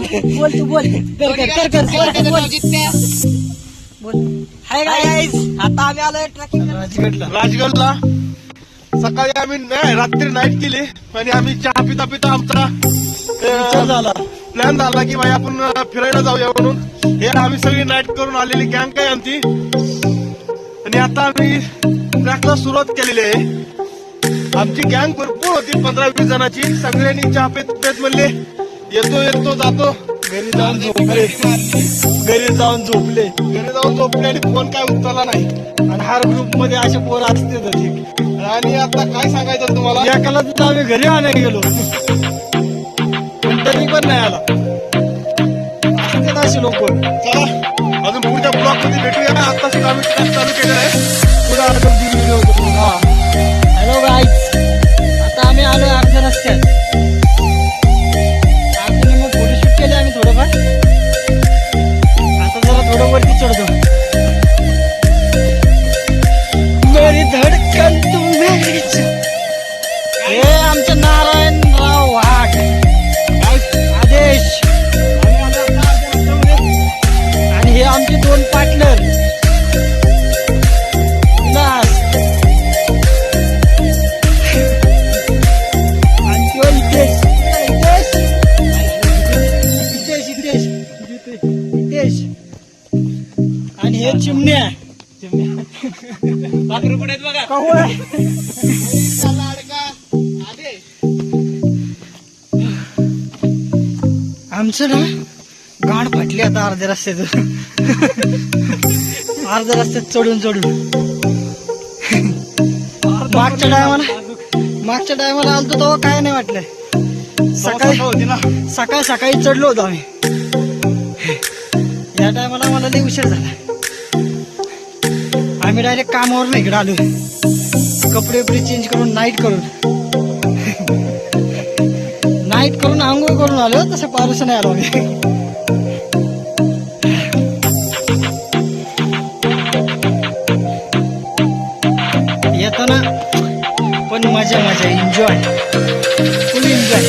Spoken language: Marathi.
बोल तू बोल कर बोल. हाय गाईज, आता आम्ही आलोय ट्रॅकिंग राजगडला. सकाळी आम्ही रात्री नाईट केली आणि आम्ही चहा पिता पिता आमचा प्लॅन झाला की भाई आपण फिरायला जाऊया म्हणून. हे आम्ही सगळी नाईट करून आलेली गँग काय आमची. आणि आता आम्ही ट्रॅकला सुरुवात केलेली आहे. आमची गँग भरपूर होती, 15-20 जणांची. सगळ्यांनी चहा पेत पेत म्हणले येतो जातो. घरी जाऊन झोपले आणि फोन काय उचलला नाही. आणि हर ग्रुप मध्ये असे पोर असते. आणि आता काय सांगायचं तुम्हाला, एकाला तर आम्ही घरी आणायला गेलो, कोणतरी पण नाही आला. असतात असे लोक. चला अजून पुढच्या ब्लॉक मध्ये भेटूया. आता सुद्धा आम्ही ट्रॅक चालू केलेला आहे. पुढे हॅलो गाईज, आता आम्ही आलोय अर्ध्या रस्त्यात. आपण मग फोटोशूट केले आम्ही थोडंफार. आता जरा थोडं वरती चढतो. मेरी धडकन तू मेरीच. हे आमचं नारायणराव वाघ आदेश आणि हे आमचे 2 पार्टनर उल्हास आणि तो हितेश. आणि हे चिमण्या कहू आहे. आमचं ना गाड फाटली आता अर्ध्या रस्त्यात. अर्ध्या रस्त्यात चढून मागच्या टायमाला आलतो तेव्हा काय नाही वाटलं. सकाळी चढलो होतो आम्ही. या टायमाला मला लई उशीर झाला. आम्ही डायरेक्ट कामावर नाही इकडे आलो. कपडे चेंज करून नाईट करून आंघोळ करून आलो. तसं पारुस नाही आलो आम्ही. येताना पण मजा एन्जॉय, फुल एन्जॉय.